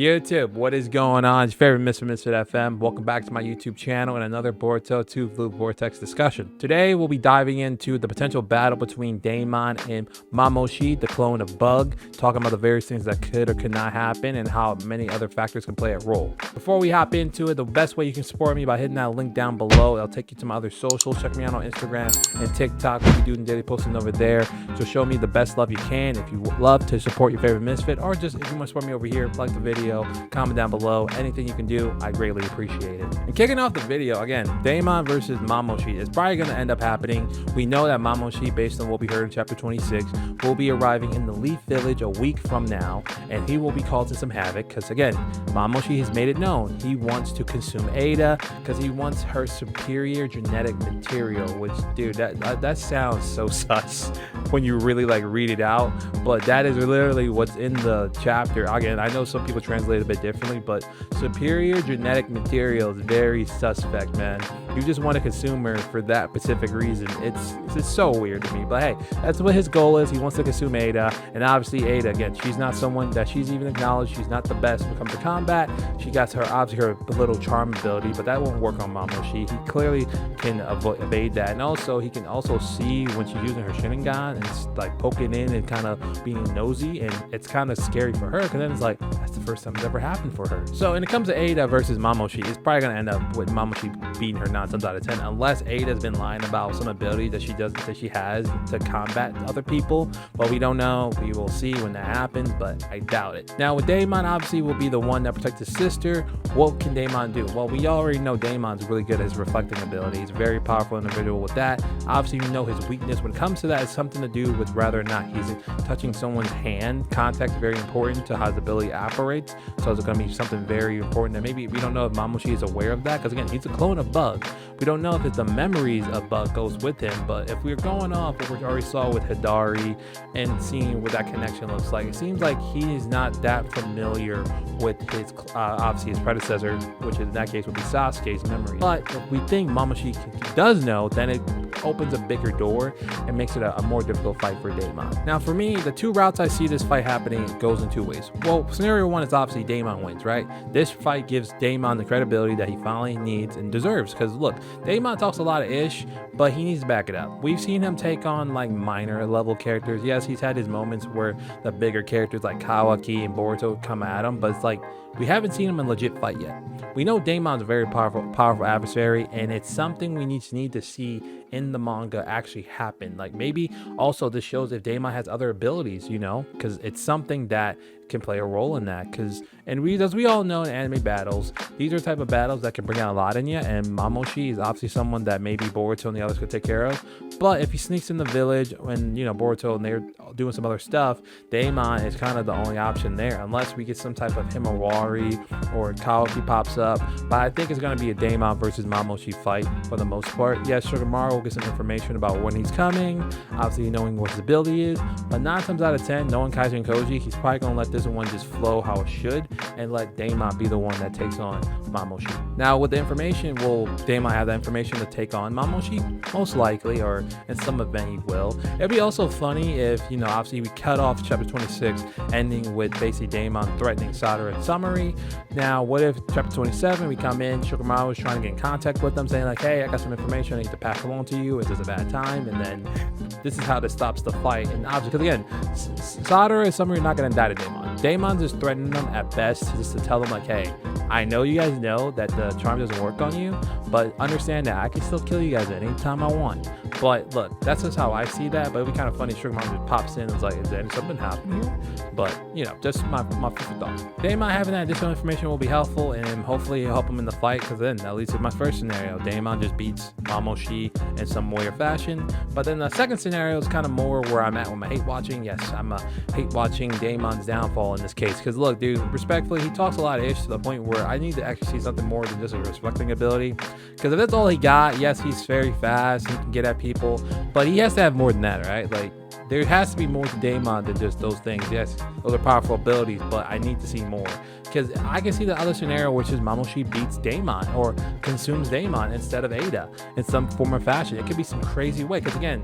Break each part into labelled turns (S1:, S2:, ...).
S1: YouTube, what is going on? It's your favorite Misfit FM. Welcome back to my YouTube channel and another Boruto 2 Blue Vortex discussion. Today, we'll be diving into the potential battle between Daemon and Mamushi, the clone of Bug, talking about the various things that could or could not happen and how many other factors can play a role. Before we hop into it, the best way you can support me by hitting that link down below. It'll take you to my other socials. Check me out on Instagram and TikTok. We'll be doing daily posting over there. So show me the best love you can. If you love to support your favorite Misfit, or just if you want to support me over here, like the video, comment down below. Anything you can do, I greatly appreciate it. And kicking off the video, again, Daemon versus Mamushi is probably going to end up happening. We know that Mamushi, based on what we heard in chapter 26, will be arriving in the Leaf Village a week from now, and he will be causing some havoc because, again, Mamushi has made it known he wants to consume Ada because he wants her superior genetic material, which, dude, that sounds so sus when you really read it out, but that is literally what's in the chapter. Again, I know some people translate it a bit differently, but superior genetic material is very suspect, man. You just want to consume her for that specific reason. It's so weird to me, but hey, that's what his goal is. He wants to consume Ada, and obviously Ada, again, she's not someone that she's even acknowledged. She's not the best when it comes to combat. She got her little charm ability, but that won't work on Mamushi. He clearly can evade that, and also he can also see when she's using her Sharingan and it's poking in and kind of being nosy, and it's kind of scary for her because then it's like that's the first time it's ever happened for her. So when it comes to Ada versus Mamushi, it's probably gonna end up with Mamushi beating her 9 times out of 10, unless Ada's been lying about some ability that she has to combat other people. But we don't know. We will see when that happens, but I doubt it. Now with Daemon, obviously will be the one that protects his sister. What can Daemon do? Well, we already know Daemon's really good at his reflecting ability. He's a very powerful individual with that. Obviously, we know his weakness when it comes to that is something to do with whether or not he's touching someone's hand. Contact is very important to how his ability operates. So it's going to be something very important that maybe we don't know if Mamushi is aware of that, because again, he's a clone of Bug. We don't know if it's the memories of Bug goes with him, but if we're going off what we already saw with Hidari and seeing what that connection looks like, it seems like he is not that familiar with his obviously his predecessor, which in that case would be Sasuke's memory. But if we think Mamushi does know, then it opens a bigger door and makes it a more difficult fight for Daemon. Now for me, the two routes I see this fight happening goes in two ways. Well, scenario one is obviously Daemon wins, right? This fight gives Daemon the credibility that he finally needs and deserves, because look, Daemon talks a lot of ish, but he needs to back it up. We've seen him take on minor level characters. Yes, he's had his moments where the bigger characters like Kawaki and Boruto come at him, but it's we haven't seen him in a legit fight yet. We know Daemon's a very powerful adversary, and it's something we need to see in the manga actually happen. Maybe also this shows if Daemon has other abilities, because it's something that can play a role in that. As we all know in anime battles, these are the type of battles that can bring out a lot in you, and Mamushi is obviously someone that maybe Boruto and the others could take care of. But if he sneaks in the village when Boruto and they're doing some other stuff, Daemon is kind of the only option there, unless we get some type of Himawari or Kawaki pops up. But I think it's going to be a Daemon versus Mamushi fight for the most part. Yes, Shikamaru will get some information about when he's coming, obviously knowing what his ability is, but 9 times out of 10, knowing Kaizen Koji, he's probably going to let this one just flow how it should and let Daemon be the one that takes on Mamushi. Now with the information, will Daemon have that information to take on Mamushi? Most likely, or in some event he will. It'd be also funny if, obviously we cut off chapter 26 ending with basically Daemon threatening Sadara in summary. Now what if chapter 27 we come in, Shikamaru is trying to get in contact with them, saying hey, I got some information I need to pass along to you, is this a bad time? And then this is how this stops the fight. And obviously, because again, Sadara and summary are not going to die to Daemon. Daemon's just threatening them at best, just to tell them hey, I know you guys know that the charm doesn't work on you, but understand that I can still kill you guys anytime I want. But look, that's just how I see that. But it'd be kind of funny if Shikamaru just pops in and is is there something happening here? But just my first thought. Daemon having that additional information will be helpful, and hopefully it'll help him in the fight, because then at least in my first scenario, Daemon just beats Mamushi in some way or fashion. But then the second scenario is kind of more where I'm at with my hate watching. Yes, I'm hate watching Daemon's downfall in this case, because look, dude, respectfully, he talks a lot of ish to the point where I need to actually see something more than just a reflecting ability. Because if that's all he got, yes, he's very fast, he can get at people, but he has to have more than that, right? There has to be more to Daemon than just those things. Yes, those are powerful abilities, but I need to see more. Because I can see the other scenario, which is Mamushi beats Daemon or consumes Daemon instead of Ada in some form or fashion. It could be some crazy way. Because again,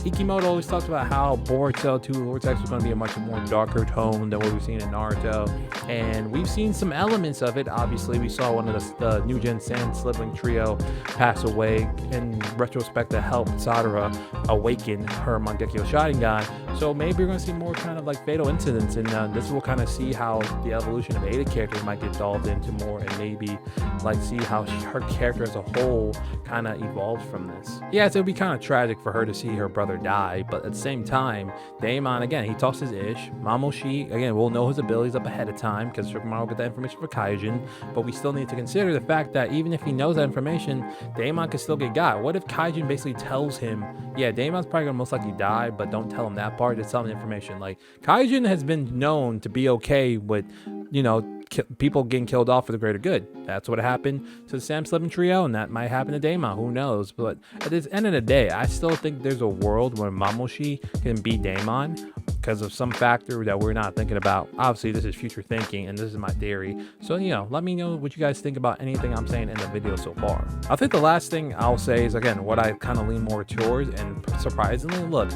S1: Ikimoto always talked about how Boruto 2 Vortex was going to be a much more darker tone than what we've seen in Naruto, and we've seen some elements of it. Obviously, we saw one of the New Gen Sand sibling trio pass away in retrospect to help Sadara awaken her Mangekyo Sharingan. So maybe we're going to see more kind of like fatal incidents, and this will kind of see how the evolution of Ada characters might get delved into more, and maybe like see how her character as a whole kind of evolves from this. Yes, it would be kind of tragic for her to see her brother die, but at the same time, Daemon, again, he talks his ish. Mamushi, again, we'll know his abilities up ahead of time because Shikamaru will get that information for Kaijin, but we still need to consider the fact that even if he knows that information, Daemon could still get got. What if Kaijin basically tells him, yeah, Daemon's probably gonna most likely die, but don't tell him that part, just tell him the information. Like, Kaijin has been known to be okay with, you know, people getting killed off for the greater good. That's what happened to the Sam Slippin trio, and that might happen to Daemon. Who knows? But at the end of the day, I still think there's a world where Mamushi can beat Daemon because of some factor that we're not thinking about. Obviously, this is future thinking, and this is my theory. So, you know, let me know what you guys think about anything I'm saying in the video so far. I think the last thing I'll say is, again, what I kind of lean more towards, and surprisingly, look,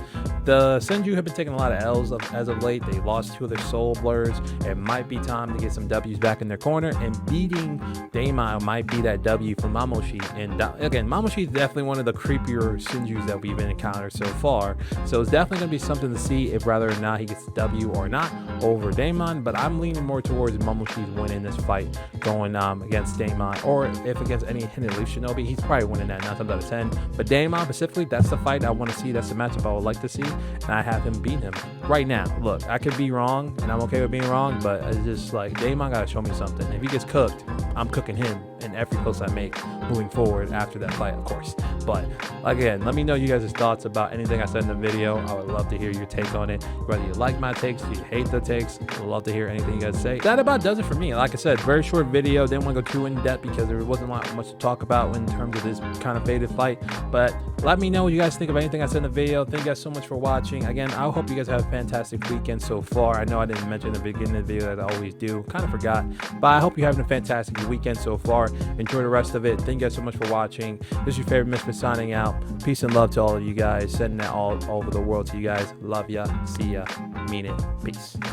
S1: the Senju have been taking a lot of L's as of late. They lost 2 of their soul blurs. It might be time to get some W's back in their corner, and beating Daemon might be that W for Mamushi. And again, Mamushi is definitely one of the creepier Senjus that we've been encountered so far. So it's definitely going to be something to see if whether or not he gets the W or not over Daemon, but I'm leaning more towards Mamushi's winning this fight going against Daemon, or if against any Hidden Leaf Shinobi, he's probably winning that 9 times out of 10. But Daemon specifically, that's the fight I want to see. That's the matchup I would like to see, and I have him beat him right now. Look, I could be wrong, and I'm okay with being wrong, but it's just like Daemon gotta show me something. If he gets cooked, I'm cooking him in every post I make moving forward after that fight, of course. But again, let me know you guys' thoughts about anything I said in the video. I would love to hear your take on it. Whether you like my takes, you hate the takes, I would love to hear anything you guys say. That about does it for me. Like I said, very short video. Didn't want to go too in depth because there wasn't much to talk about in terms of this kind of faded fight. But let me know what you guys think of anything I said in the video. Thank you guys so much for watching. Again, I hope you guys have a fantastic weekend so far. I know I didn't mention in the beginning of the video, that I always do. Kind of forgot. But I hope you're having a fantastic weekend so far. Enjoy the rest of it. Thank you guys so much for watching. This is your favorite Misfit signing out. Peace and love to all of you guys. Sending that all over the world to you guys. Love ya. See ya. Mean it. Peace.